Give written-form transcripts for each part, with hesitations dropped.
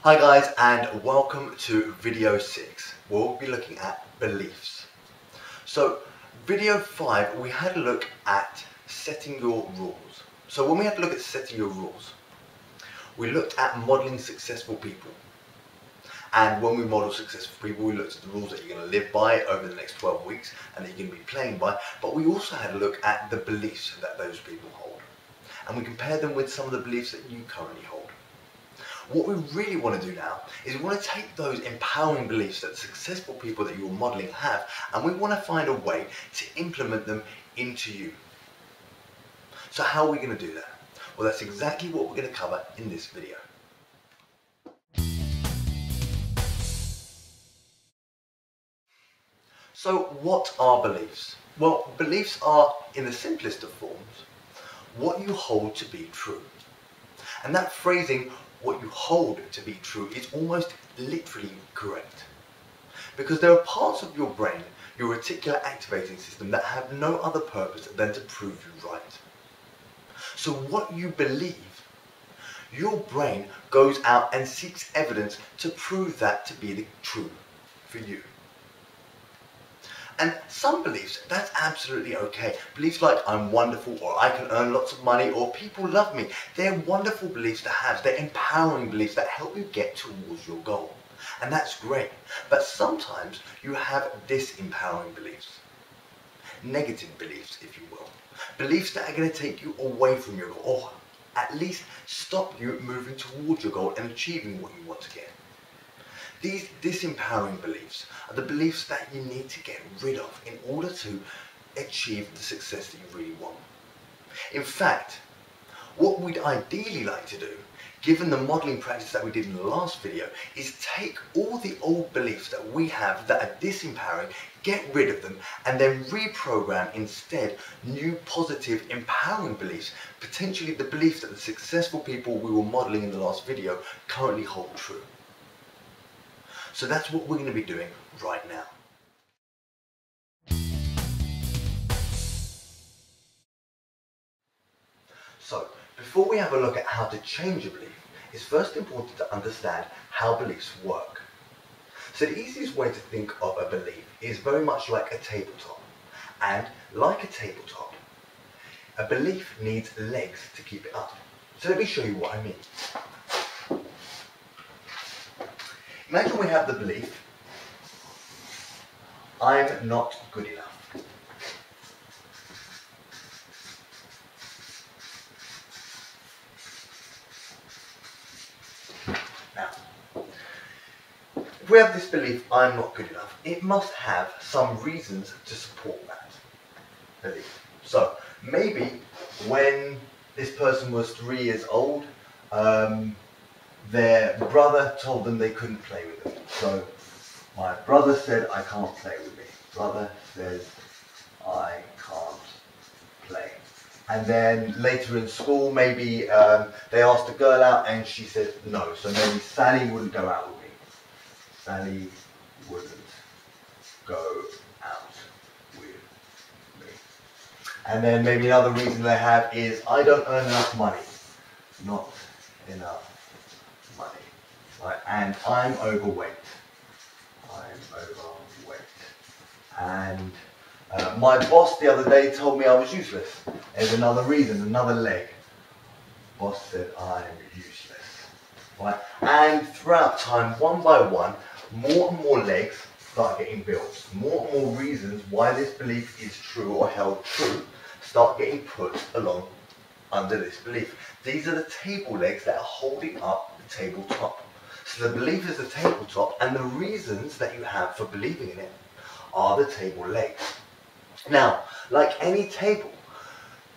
Hi guys, and welcome to video 6. We'll be looking at beliefs. So video 5 we had a look at setting your rules. So when we had a look at setting your rules, we looked at modeling successful people. And when we model successful people, we looked at the rules that you're going to live by over the next 12 weeks and that you're going to be playing by. But we also had a look at the beliefs that those people hold. And we compared them with some of the beliefs that you currently hold. What we really want to do now is we want to take those empowering beliefs that successful people that you're modeling have, and we want to find a way to implement them into you. So how are we going to do that? Well, that's exactly what we're going to cover in this video. So what are beliefs? Well, beliefs are, in the simplest of forms, what you hold to be true. And that phrasing, what you hold to be true, is almost literally correct. Because there are parts of your brain, your reticular activating system, that have no other purpose than to prove you right. So what you believe, your brain goes out and seeks evidence to prove that to be the true for you. And some beliefs, that's absolutely okay. Beliefs like I'm wonderful, or I can earn lots of money, or people love me. They're wonderful beliefs to have. They're empowering beliefs that help you get towards your goal. And that's great. But sometimes you have disempowering beliefs. Negative beliefs, if you will. Beliefs that are going to take you away from your goal, or at least stop you moving towards your goal and achieving what you want to get. These disempowering beliefs are the beliefs that you need to get rid of in order to achieve the success that you really want. In fact, what we'd ideally like to do, given the modeling practice that we did in the last video, is take all the old beliefs that we have that are disempowering, get rid of them, and then reprogram instead new positive empowering beliefs, potentially the beliefs that the successful people we were modeling in the last video currently hold true. So that's what we're going to be doing right now. So, before we have a look at how to change a belief, it's first important to understand how beliefs work. So the easiest way to think of a belief is very much like a tabletop. And like a tabletop, a belief needs legs to keep it up. So let me show you what I mean. Imagine we have the belief, I'm not good enough. Now, if we have this belief, I'm not good enough, it must have some reasons to support that belief. So, maybe when this person was 3 years old, their brother told them they couldn't play with them. So my brother said, I can't play with me. Brother says, I can't play. And then later in school, maybe they asked a girl out and she said no. So maybe Sally wouldn't go out with me. Sally wouldn't go out with me. And then maybe another reason they have is, I don't earn enough money. Not enough money, right? And I'm overweight. And my boss the other day told me I was useless. There's another reason, another leg. Boss said I'm useless, right? And throughout time, one by one, more and more legs start getting built. More and more reasons why this belief is true or held true start getting put along under this belief. These are the table legs that are holding up the tabletop. So the belief is the tabletop, and the reasons that you have for believing in it are the table legs. Now, like any table,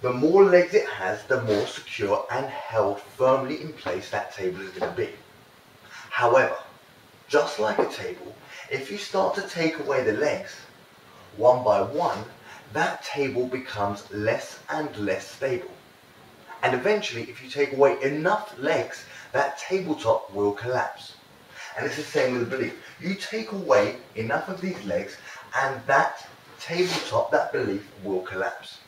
the more legs it has, the more secure and held firmly in place that table is going to be. However, just like a table, if you start to take away the legs, one by one, that table becomes less and less stable. And eventually, if you take away enough legs, that tabletop will collapse. And it's the same with the belief. You take away enough of these legs and that tabletop, that belief will collapse.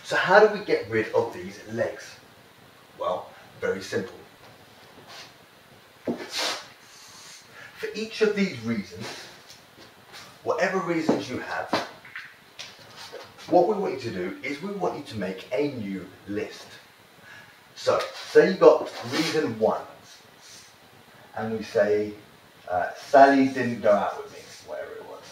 So how do we get rid of these legs? Well, very simple. for each of these reasons, whatever reasons you have, what we want you to do is we want you to make a new list. So, say you got reason 1, and we say, Sally didn't go out with me, whatever it was.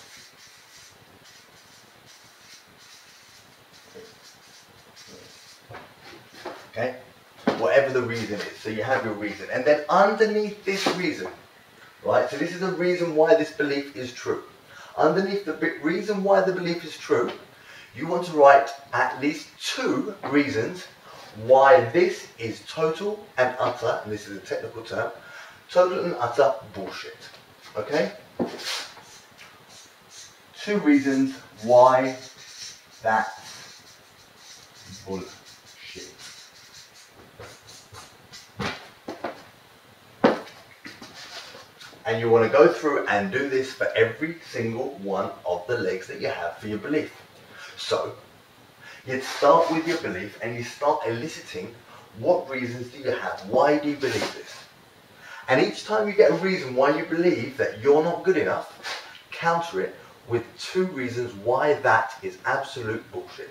Okay? Whatever the reason is. So you have your reason. And then underneath this reason, right? So this is the reason why this belief is true. Underneath the reason why the belief is true, you want to write at least 2 reasons why this is total and utter, and this is a technical term, total and utter bullshit. Okay? 2 reasons why that's bullshit. And you want to go through and do this for every single one of the legs that you have for your belief. So, you start with your belief and you start eliciting what reasons do you have, why do you believe this? And each time you get a reason why you believe that you're not good enough, counter it with 2 reasons why that is absolute bullshit.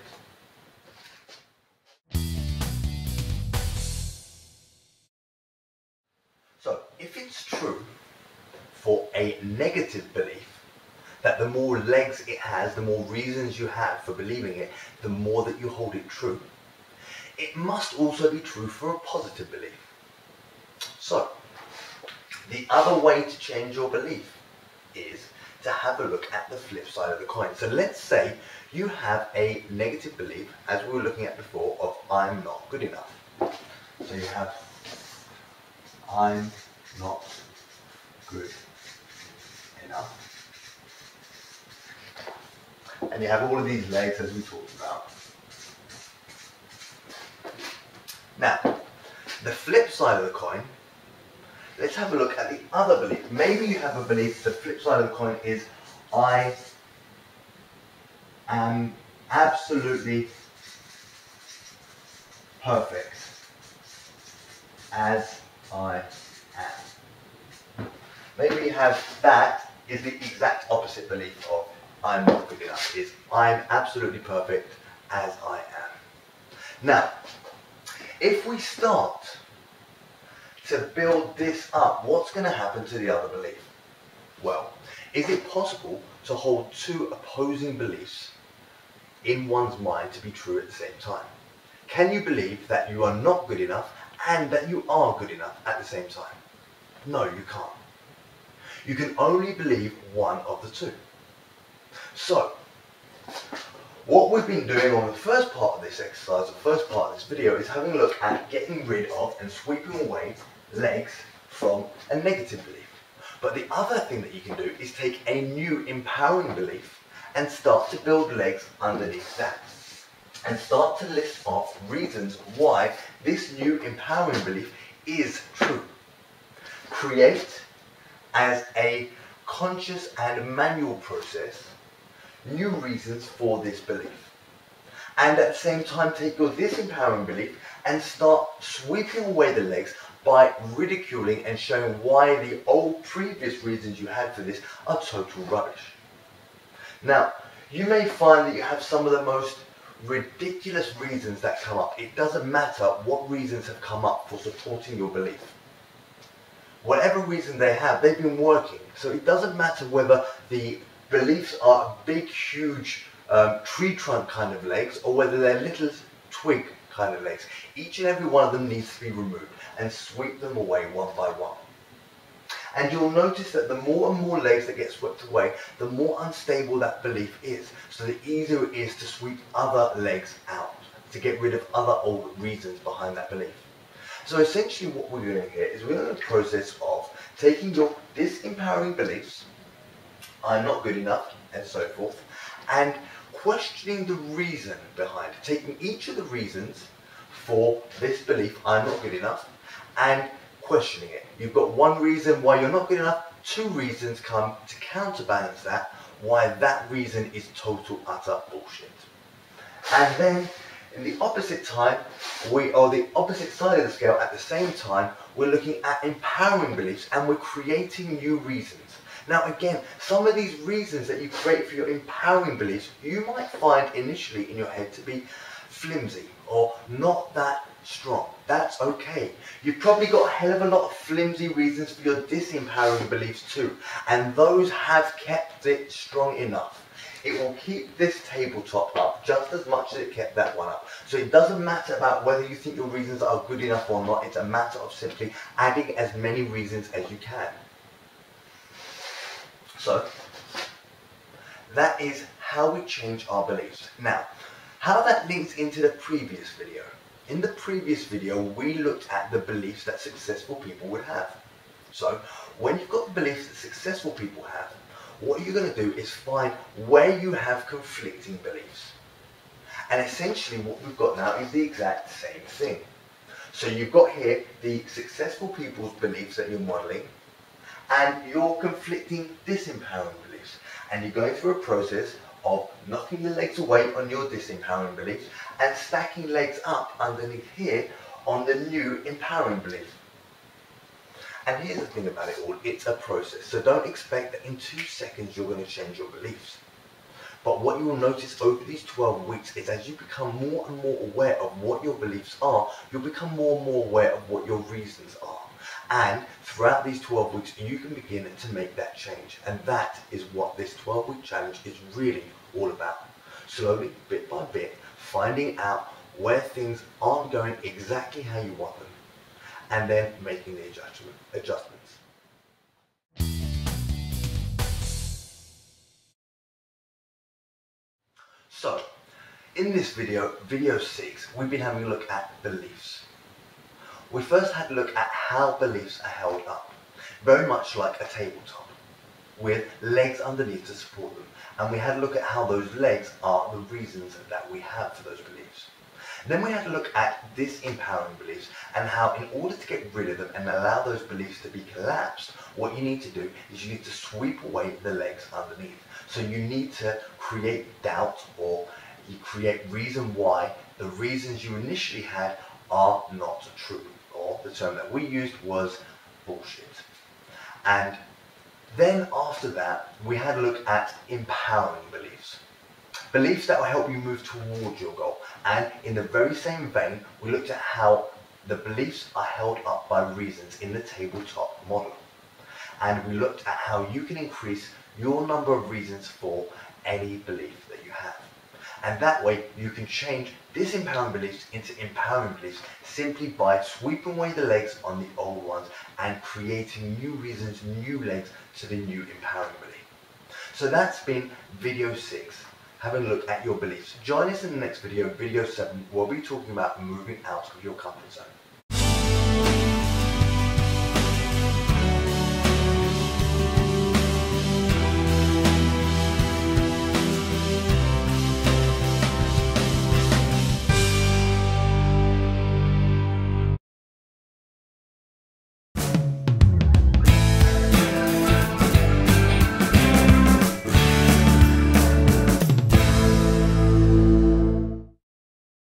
So, if it's true for a negative belief, that the more legs it has, the more reasons you have for believing it, the more that you hold it true. It must also be true for a positive belief. So, the other way to change your belief is to have a look at the flip side of the coin. So let's say you have a negative belief, as we were looking at before, of I'm not good enough. So you have I'm not good enough. And you have all of these legs as we talked about. Now, the flip side of the coin, let's have a look at the other belief. Maybe you have a belief, the flip side of the coin is I am absolutely perfect as I am. Maybe you have that is the exact opposite belief of I'm not good enough, is I'm absolutely perfect as I am. Now, if we start to build this up, what's going to happen to the other belief? Well, is it possible to hold 2 opposing beliefs in one's mind to be true at the same time? Can you believe that you are not good enough and that you are good enough at the same time? No, you can't. You can only believe one of the 2. So, what we've been doing on the first part of this exercise, the first part of this video, is having a look at getting rid of and sweeping away legs from a negative belief. But the other thing that you can do is take a new empowering belief and start to build legs underneath that. And start to list off reasons why this new empowering belief is true. Create, as a conscious and manual process, new reasons for this belief. And at the same time take your disempowering belief and start sweeping away the legs by ridiculing and showing why the old previous reasons you had for this are total rubbish. Now, you may find that you have some of the most ridiculous reasons that come up. It doesn't matter what reasons have come up for supporting your belief. Whatever reason they have, they've been working. So it doesn't matter whether the beliefs are big, huge tree trunk kind of legs or whether they're little twig kind of legs. Each and every one of them needs to be removed and sweep them away one by one. And you'll notice that the more and more legs that get swept away, the more unstable that belief is. So the easier it is to sweep other legs out, to get rid of other old reasons behind that belief. So essentially what we're doing here is we're in the process of taking your disempowering beliefs, I'm not good enough, and so forth, and questioning the reason behind it. Taking each of the reasons for this belief, I'm not good enough, and questioning it. You've got one reason why you're not good enough, 2 reasons come to counterbalance that, why that reason is total, utter bullshit. And then In the opposite time, the opposite side of the scale at the same time, we're looking at empowering beliefs and we're creating new reasons. Now again, some of these reasons that you create for your empowering beliefs, you might find initially in your head to be flimsy or not that strong. That's okay. You've probably got a hell of a lot of flimsy reasons for your disempowering beliefs too, and those have kept it strong enough. It will keep this tabletop up just as much as it kept that one up. So it doesn't matter about whether you think your reasons are good enough or not. It's a matter of simply adding as many reasons as you can. So that is how we change our beliefs. Now, how that links into the previous video. In the previous video, we looked at the beliefs that successful people would have. So when you've got the beliefs that successful people have, what you're going to do is find where you have conflicting beliefs. And essentially what we've got now is the exact same thing. So you've got here the successful people's beliefs that you're modeling and your conflicting disempowering beliefs. And you're going through a process of knocking the legs away on your disempowering beliefs and stacking legs up underneath here on the new empowering belief. And here's the thing about it all, it's a process. So don't expect that in 2 seconds you're going to change your beliefs. But what you will notice over these 12 weeks is as you become more and more aware of what your beliefs are, you'll become more and more aware of what your reasons are. And throughout these 12 weeks, you can begin to make that change. And that is what this 12-week challenge is really all about. Slowly, bit by bit, finding out where things aren't going exactly how you want them, and then making the adjustments. So, in this video, video 6, we've been having a look at beliefs. We first had a look at how beliefs are held up, very much like a tabletop, with legs underneath to support them. And we had a look at how those legs are the reasons that we have for those beliefs. Then we had to look at disempowering beliefs and how in order to get rid of them and allow those beliefs to be collapsed, what you need to do is you need to sweep away the legs underneath. So you need to create doubt, or you create reason why the reasons you initially had are not true. Or the term that we used was bullshit. And then after that, we had a look at empowering beliefs. Beliefs that will help you move towards your goal. And in the very same vein, we looked at how the beliefs are held up by reasons in the tabletop model. And we looked at how you can increase your number of reasons for any belief that you have. And that way you can change disempowering beliefs into empowering beliefs simply by sweeping away the legs on the old ones and creating new reasons, new legs to the new empowering belief. So that's been video 6. Having a look at your beliefs. Join us in the next video, video 7, where we'll be talking about moving out of your comfort zone.